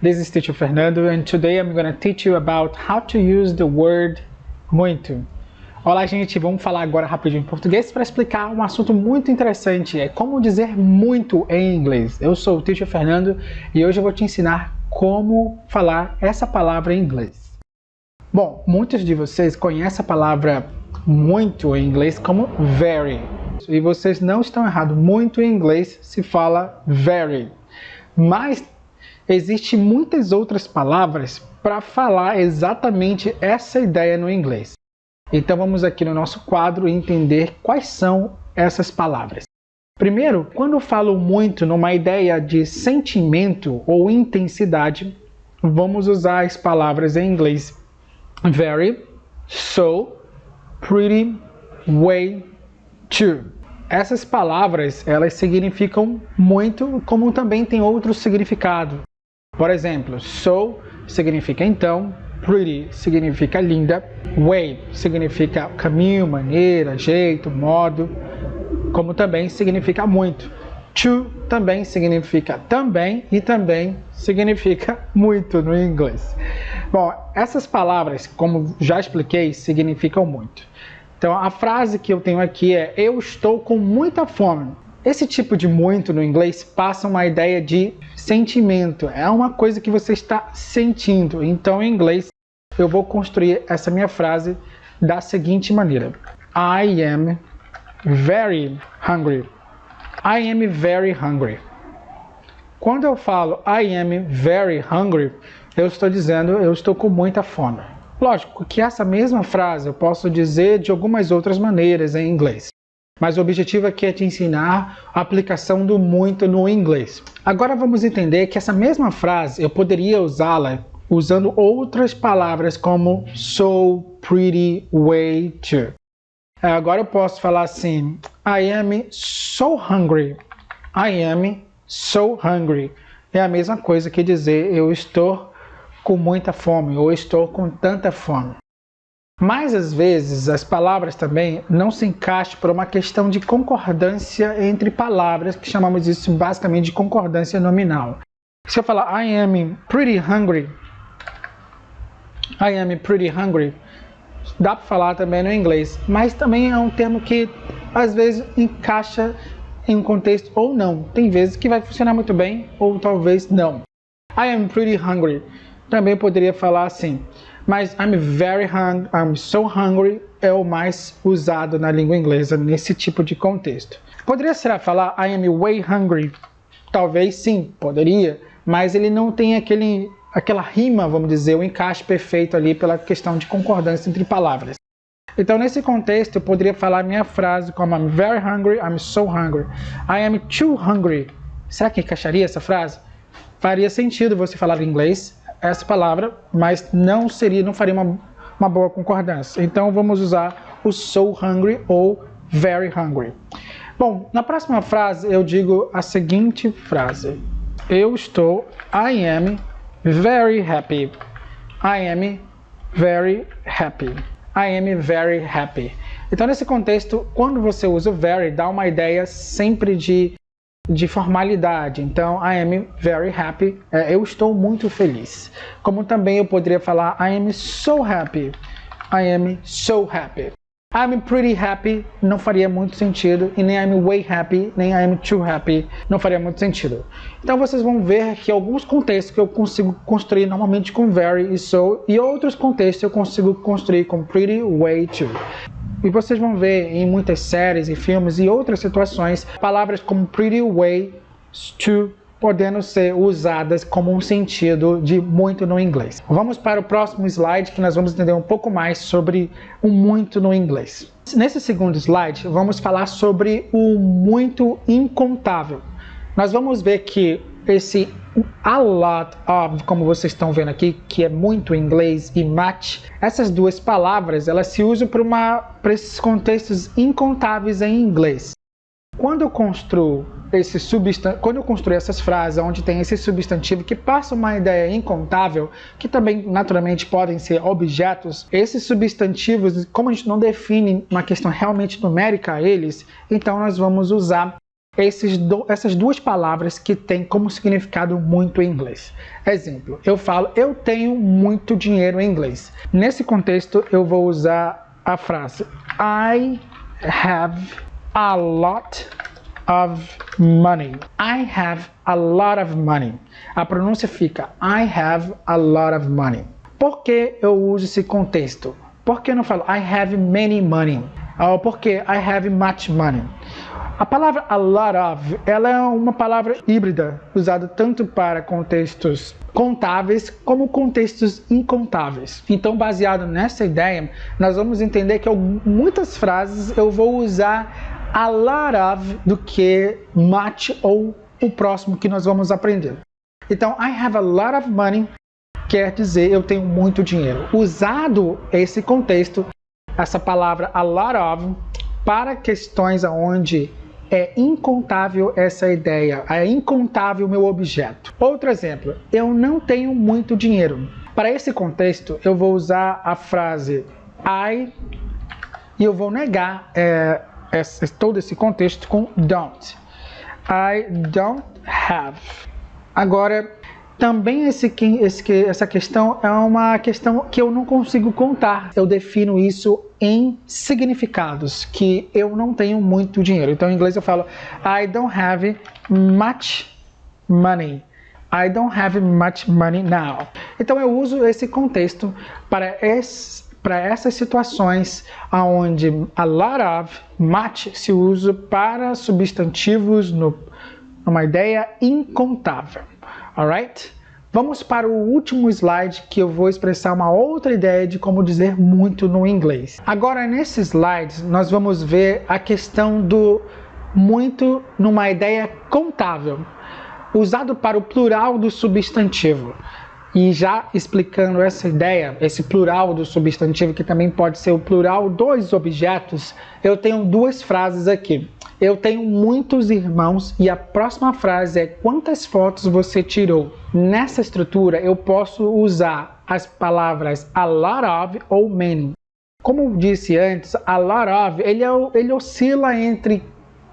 This is Teacher Fernando and today I'm going to teach you about how to use the word muito. Olá gente, vamos falar agora rapidinho em português para explicar um assunto muito interessante, é como dizer muito em inglês. Eu sou o Teacher Fernando e hoje eu vou te ensinar como falar essa palavra em inglês. Bom, muitos de vocês conhecem a palavra muito em inglês como very. E vocês não estão errados, muito em inglês se fala very. Mas existem muitas outras palavras para falar exatamente essa ideia no inglês. Então vamos aqui no nosso quadro entender quais são essas palavras. Primeiro, quando eu falo muito numa ideia de sentimento ou intensidade, vamos usar as palavras em inglês very, so, pretty, way, to. Essas palavras, elas significam muito, como também tem outro significado. Por exemplo, so significa então, pretty significa linda, way significa caminho, maneira, jeito, modo, como também significa muito. To também significa também e também significa muito no inglês. Bom, essas palavras, como já expliquei, significam muito. Então a frase que eu tenho aqui é eu estou com muita fome. Esse tipo de muito no inglês passa uma ideia de sentimento. É uma coisa que você está sentindo. Então em inglês eu vou construir essa minha frase da seguinte maneira. I am very hungry. I am very hungry. Quando eu falo I am very hungry, eu estou dizendo eu estou com muita fome. Lógico que essa mesma frase eu posso dizer de algumas outras maneiras em inglês. Mas o objetivo aqui é te ensinar a aplicação do muito no inglês. Agora vamos entender que essa mesma frase eu poderia usá-la usando outras palavras como so, pretty, way, to. Agora eu posso falar assim, I am so hungry. I am so hungry. É a mesma coisa que dizer eu estou com muita fome ou estou com tanta fome. Mas às vezes as palavras também não se encaixam por uma questão de concordância entre palavras, que chamamos isso basicamente de concordância nominal. Se eu falar I am pretty hungry, I am pretty hungry, dá para falar também no inglês, mas também é um termo que às vezes encaixa em um contexto ou não. Tem vezes que vai funcionar muito bem ou talvez não. I am pretty hungry. Também poderia falar assim, mas I'm so hungry é o mais usado na língua inglesa nesse tipo de contexto. Poderia ser falar I am way hungry? Talvez sim, poderia, mas ele não tem aquela rima, vamos dizer, o encaixe perfeito ali pela questão de concordância entre palavras. Então nesse contexto eu poderia falar minha frase como I'm very hungry, I'm so hungry. I am too hungry. Será que encaixaria essa frase? Faria sentido você falar em inglês essa palavra, mas não faria uma boa concordância. Então vamos usar o so hungry ou very hungry. Bom, na próxima frase eu digo a seguinte frase. I am very happy. I am very happy. I am very happy. Então nesse contexto, quando você usa o very, dá uma ideia sempre de formalidade. Então, I am very happy, eu estou muito feliz. Como também eu poderia falar, I am so happy. I am so happy. I'm pretty happy não faria muito sentido, e nem I'm way happy, nem I'm too happy não faria muito sentido. Então vocês vão ver que alguns contextos que eu consigo construir normalmente com very e so, e outros contextos eu consigo construir com pretty, way, to. E vocês vão ver em muitas séries e filmes e outras situações, palavras como pretty, way, to, podendo ser usadas como um sentido de muito no inglês. Vamos para o próximo slide que nós vamos entender um pouco mais sobre o muito no inglês. Nesse segundo slide, vamos falar sobre o muito incontável. Nós vamos ver que esse a lot of, como vocês estão vendo aqui, que é muito em inglês, e much, essas duas palavras, elas se usam para esses contextos incontáveis em inglês. Quando eu construo essas frases onde tem esse substantivo que passa uma ideia incontável, que também naturalmente podem ser objetos, esses substantivos, como a gente não define uma questão realmente numérica a eles, então nós vamos usar essas duas palavras que têm como significado muito em inglês. Exemplo, eu falo, eu tenho muito dinheiro em inglês. Nesse contexto, eu vou usar a frase I have a lot of money. I have a lot of money. A pronúncia fica I have a lot of money. Por que eu uso esse contexto? Por que eu não falo I have many money? Ou por que I have much money? A palavra a lot of, ela é uma palavra híbrida, usada tanto para contextos contáveis como contextos incontáveis. Então, baseado nessa ideia, nós vamos entender que muitas frases eu vou usar a lot of do que much ou o próximo que nós vamos aprender. Então, I have a lot of money quer dizer eu tenho muito dinheiro. Usado esse contexto, essa palavra a lot of, para questões onde é incontável essa ideia, é incontável o meu objeto. Outro exemplo, eu não tenho muito dinheiro. Para esse contexto, eu vou usar a frase I e eu vou negar todo esse contexto com don't. I don't have. Agora, também essa questão é uma questão que eu não consigo contar. Eu defino isso em significados, que eu não tenho muito dinheiro. Então, em inglês eu falo I don't have much money. I don't have much money now. Então, eu uso esse contexto para essas situações onde a lot of, much, se usa para substantivos numa ideia incontável. Alright? Vamos para o último slide que eu vou expressar uma outra ideia de como dizer muito no inglês. Agora, nesses slides, nós vamos ver a questão do muito numa ideia contável, usado para o plural do substantivo. E já explicando essa ideia, esse plural do substantivo, que também pode ser o plural dos objetos, eu tenho duas frases aqui. Eu tenho muitos irmãos e a próxima frase é quantas fotos você tirou? Nessa estrutura eu posso usar as palavras a lot of ou many. Como eu disse antes, a lot of ele oscila entre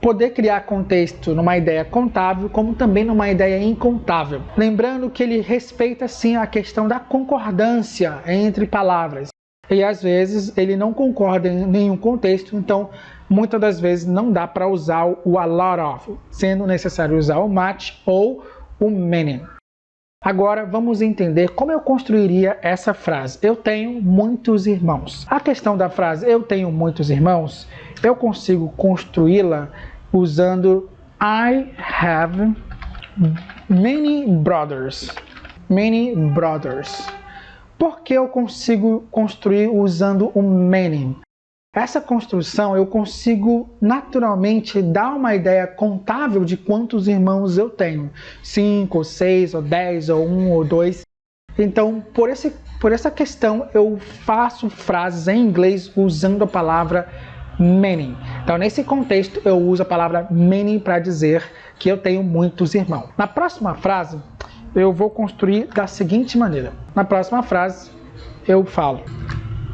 poder criar contexto numa ideia contável, como também numa ideia incontável. Lembrando que ele respeita sim a questão da concordância entre palavras. E às vezes ele não concorda em nenhum contexto, então muitas das vezes não dá para usar o a lot of, sendo necessário usar o much ou o many. Agora vamos entender como eu construiria essa frase. Eu tenho muitos irmãos. A questão da frase eu tenho muitos irmãos, eu consigo construí-la usando I have many brothers. Many brothers. Por que eu consigo construir usando o many? Essa construção eu consigo naturalmente dar uma ideia contável de quantos irmãos eu tenho. 5, ou 6, ou 10, ou 1, ou 2. Então, por essa questão, eu faço frases em inglês usando a palavra many. Então, nesse contexto, eu uso a palavra many para dizer que eu tenho muitos irmãos. Na próxima frase, eu vou construir da seguinte maneira. Na próxima frase, eu falo: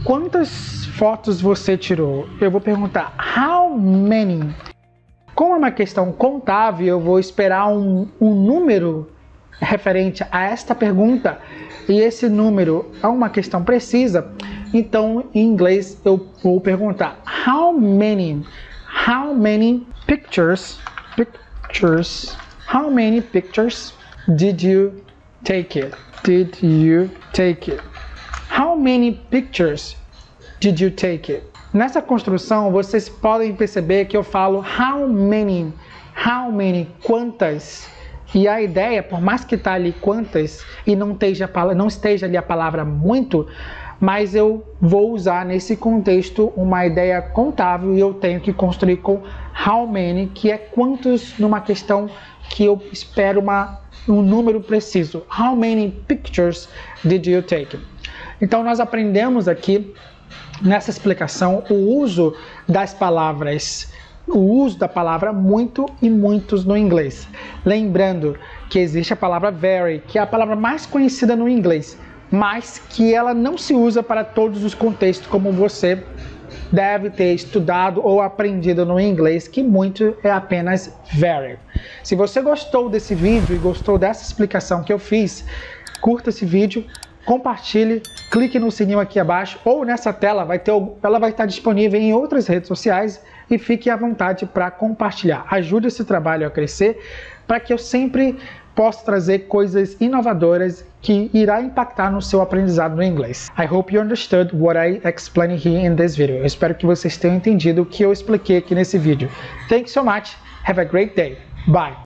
quantas fotos você tirou? Eu vou perguntar how many. Como é uma questão contável, eu vou esperar um número referente a esta pergunta, e esse número é uma questão precisa. Então, em inglês, eu vou perguntar how many pictures how many pictures did you take it? How many pictures did you take it? Nessa construção, vocês podem perceber que eu falo how many, quantas. E a ideia, por mais que está ali quantas e não esteja ali a palavra muito, mas eu vou usar nesse contexto uma ideia contável e eu tenho que construir com how many, que é quantos numa questão que eu espero um número preciso. How many pictures did you take? Então nós aprendemos aqui nessa explicação o uso das palavras, o uso da palavra muito e muitos no inglês. Lembrando que existe a palavra very, que é a palavra mais conhecida no inglês, mas que ela não se usa para todos os contextos, como você deve ter estudado ou aprendido no inglês, que muito é apenas very. Se você gostou desse vídeo e gostou dessa explicação que eu fiz, curta esse vídeo, compartilhe, clique no sininho aqui abaixo ou nessa tela, ela vai estar disponível em outras redes sociais e fique à vontade para compartilhar. Ajude esse trabalho a crescer para que eu sempre possa trazer coisas inovadoras que irá impactar no seu aprendizado no inglês. I hope you understood what I explained here in this video. Eu espero que vocês tenham entendido o que eu expliquei aqui nesse vídeo. Thank you so much. Have a great day. Bye.